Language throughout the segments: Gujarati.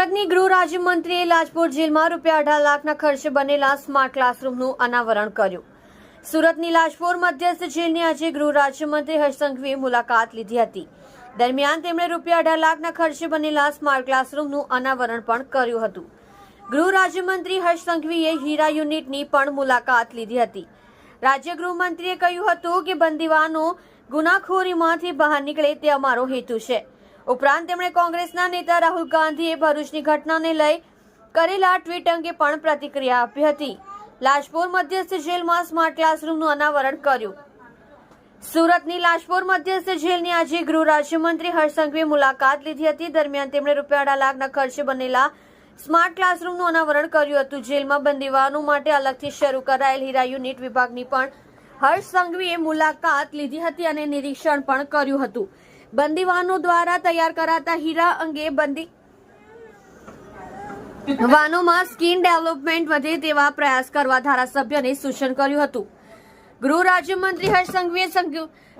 સુરતની ગૃહ રાજ્યમંત્રીએ લાજપોર જેલમાં ₹18 લાખના ખર્ચે બનેલા સ્માર્ટ ક્લાસરૂમનું અનાવરણ કર્યું। સુરતની લાજપોર મધ્યસ્થ જેલની આજે ગૃહ રાજ્યમંત્રી હર્ષ સંઘવીએ મુલાકાત લીધી હતી। દરમિયાન તેમણે ₹18 લાખના ખર્ચે બનેલા સ્માર્ટ ક્લાસરૂમનું અનાવરણ પણ કર્યું હતું। ગૃહ રાજ્યમંત્રી હર્ષ સંઘવીએ હીરા યુનિટની પણ મુલાકાત લીધી હતી। રાજ્ય ગૃહમંત્રીએ કહ્યું હતું કે બંદીવાનો ગુનાખોરીમાંથી બહાર નીકળે તે અમારો હેતુ છે। ઉપરાંત તેમણે કોંગ્રેસના નેતા રાહુલ ગાંધીએ ભરૂચની ઘટનાને લઈ કરેલા ટ્વીટ અંગે પણ પ્રતિક્રિયા આપી હતી। લાજપોર મધ્યસ્થ જેલમાં સ્માર્ટ ક્લાસરૂમનું અનાવરણ કર્યું। સુરતની લાજપોર મધ્યસ્થ જેલની આજે ગૃહ રાજ્યમંત્રી હર્ષ સંઘવીએ મુલાકાત લીધી હતી। દરમિયાન તેમણે ₹18 લાખના ખર્ચે બનેલા સ્માર્ટ ક્લાસરૂમનું અનાવરણ કર્યું હતું। જેલમાં બંદીવાનો માટે અલગથી શરૂ કરાયેલ હીરા યુનિટ વિભાગની પણ હર્ષ સંઘવીએ મુલાકાત લીધી હતી અને નિરીક્ષણ પણ કર્યું હતું। બંદીવાનો દ્વારા તૈયાર કરાતા હીરા અંગે બંદીવાનોમાં સ્કિલ ડેવલપમેન્ટ વધે તેવા પ્રયાસ કરવા ધારાસભ્યને સૂચન કર્યું હતું। ગૃહ રાજ્યમંત્રી હર્ષ સંઘવીએ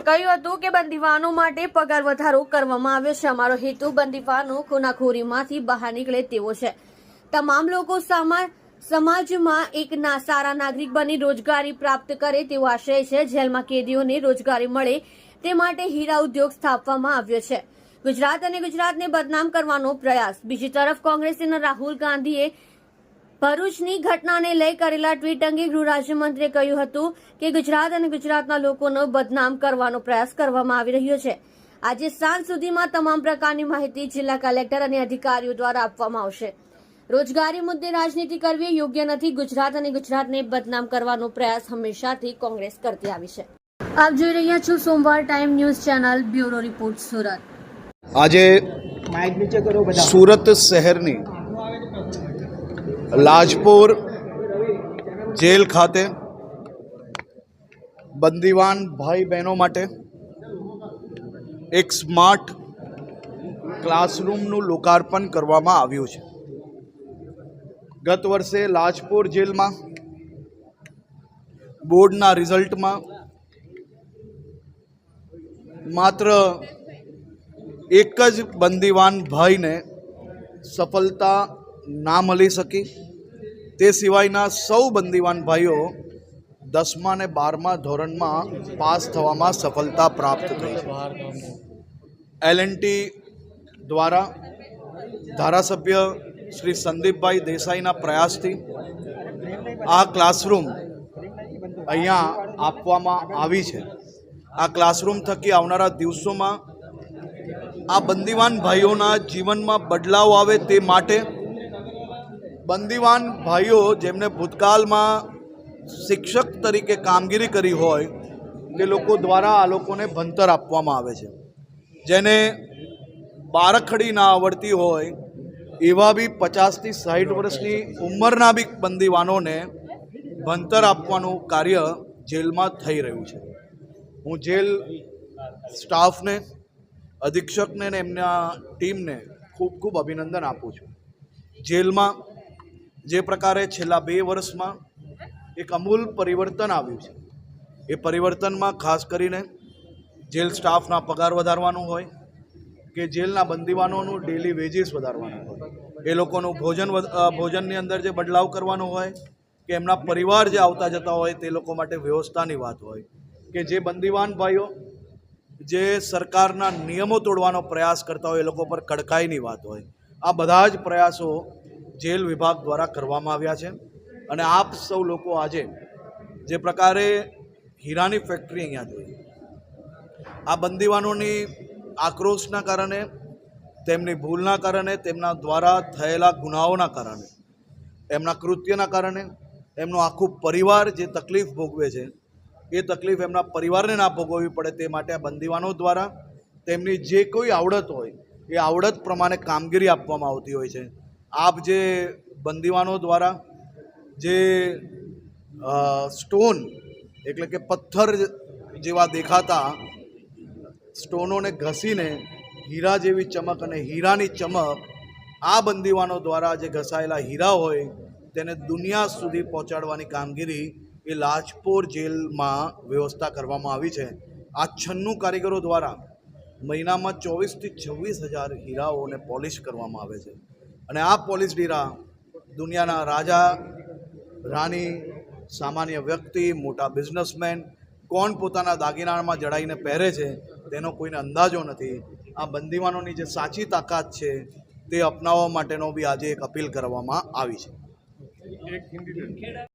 કહ્યું હતું કે બંદીવાનો માટે પગાર વધારો કરવામાં આવ્યો છે। અમારો હેતુ બંદીવાનો ગુનાખોરીમાંથી બહાર નીકળે તેવો છે। તમામ લોકો સમાજમાં એક સારા નાગરિક બની રોજગારી પ્રાપ્ત કરે તેવો આશય છે। જેલમાં કેદીઓને રોજગારી મળે તે માટે હીરા ઉદ્યોગ સ્થાપવામાં આવ્યો છે। ગુજરાત અને ગુજરાતને બદનામ કરવાનો પ્રયાસ। બીજી તરફ કોંગ્રેસના રાહુલ ગાંધીએ ભરૂચની ઘટનાને લઈ કરેલા ટ્વીટ અંગે ગૃહ રાજ્યમંત્રીએ કહ્યું હતું કે ગુજરાત અને ગુજરાતના લોકોનો બદનામ કરવાનો પ્રયાસ કરવામાં આવી રહ્યો છે। આજે સાંજ સુધીમાં તમામ પ્રકારની માહિતી જિલ્લા કલેક્ટર અને અધિકારીઓ દ્વારા આપવામાં આવશે। રોજગારી મુદ્દે રાજનીતિ કરવી યોગ્ય નથી। ગુજરાત અને ગુજરાતને બદનામ કરવાનો પ્રયાસ હંમેશાથી કોંગ્રેસ કરતી આવી છે। આપ જોઈ રહ્યા છો સોમવાર time news channel, bureau report Surat. આજે સુરત શહેરની લાજપોર જેલ ખાતે બંદીવાન ભાઈ બહેનો માટે એક સ્માર્ટ ક્લાસરૂમનું લોકાર્પણ કરવામાં આવ્યું છે। ગત વર્ષે લાજપોર જેલમાં બોર્ડના રિઝલ્ટમાં માત્ર એક જ બંદીવાન ભાઈને સફળતા ના મળી શકી। તે સિવાયના સૌ બંદીવાન ભાઈઓ 10મા અને 12મા ધોરણમાં પાસ થવામાં સફળતા પ્રાપ્ત થઈ છે। L&T દ્વારા ધારાસભ્ય શ્રી સંદીપભાઈ દેસાઈના પ્રયાસથી આ ક્લાસરૂમ અહીંયા આપવામાં આવી છે। આ ક્લાસરૂમ થકી આવનારા દિવસોમાં આ બંદીવાન ભાઈઓના જીવનમાં બદલાવ આવે તે માટે બંદીવાન ભાઈઓ જેમને ભૂતકાળમાં શિક્ષક તરીકે કામગીરી કરી હોય તે લોકો દ્વારા આ લોકોને ભણતર આપવામાં આવે છે। જેને બારખડી ના આવડતી હોય એવા બી 50 થી 60 વર્ષની ઉંમરના બી બંદીવાનોને ભણતર આપવાનું કાર્ય જેલમાં થઈ રહ્યું છે। હું જેલ સ્ટાફને, અધિક્ષકને અને એમના ટીમને ખૂબ ખૂબ અભિનંદન આપું છું। જેલમાં જે પ્રકારે છેલ્લા 2 વર્ષમાં એક અમૂલ પરિવર્તન આવ્યું છે, એ પરિવર્તનમાં ખાસ કરીને જેલ સ્ટાફના પગાર વધારવાનું હોય કે જેલના બંદીવાનોનું ડેલી વેજીસ વધારવાનું હોય, એ લોકોનું ભોજનની અંદર જે બદલાવ કરવાનો હોય કે એમના પરિવાર જે આવતા જતા હોય તે લોકો માટે વ્યવસ્થાની વાત હોય કે જે બંદીવાન ભાઈઓ જે સરકારના નિયમો તોડવાનો પ્રયાસ કરતા હોય એ લોકો પર કડકાઈની વાત હોય, આ બધા જ પ્રયાસો જેલ વિભાગ દ્વારા કરવામાં આવ્યા છે। અને આપ સૌ લોકો આજે જે પ્રકારે હીરાની ફેક્ટરી અહીંયા જોઈ, આ બંદીવાનોની આક્રોશના કારણે, તેમની ભૂલના કારણે, તેમના દ્વારા થયેલા ગુનાઓના કારણે, એમના કૃત્યના કારણે એમનો આખું પરિવાર જે તકલીફ ભોગવે છે એ તકલીફ એમના પરિવારને ના ભોગવવી પડે તે માટે આ બંદીવાનો દ્વારા તેમની જે કોઈ આવડત હોય એ આવડત પ્રમાણે કામગીરી આપવામાં આવતી હોય છે। આપ જે બંદીવાનો દ્વારા જે સ્ટોન એટલે કે પથ્થર જેવા દેખાતા સ્ટોનોને ઘસીને હીરા જેવી ચમક અને હીરાની ચમક આ બંદીવાનો દ્વારા જે ઘસાયેલા હીરા હોય તેને દુનિયા સુધી પહોંચાડવાની કામગીરી એ લાજપોર જેલમાં વ્યવસ્થા કરવામાં આવી છે। આ 96 કારીગરો દ્વારા મહિનામાં 24 થી 26 હજાર હીરાઓને પોલિશ કરવામાં આવે છે। અને આ પોલીસ ડીરા દુનિયાના રાજા રાણી, સામાન્ય વ્યક્તિ, મોટા બિઝનેસમેન કોણ પોતાના દાગીનામાં જડાઈને પહેરે છે તેનો કોઈને અંદાજો નથી. આ બંદીવાનોની જે સાચી તાકાત છે તે અપનાવવા માટેનો બી આજે એક અપીલ કરવામાં આવી છે.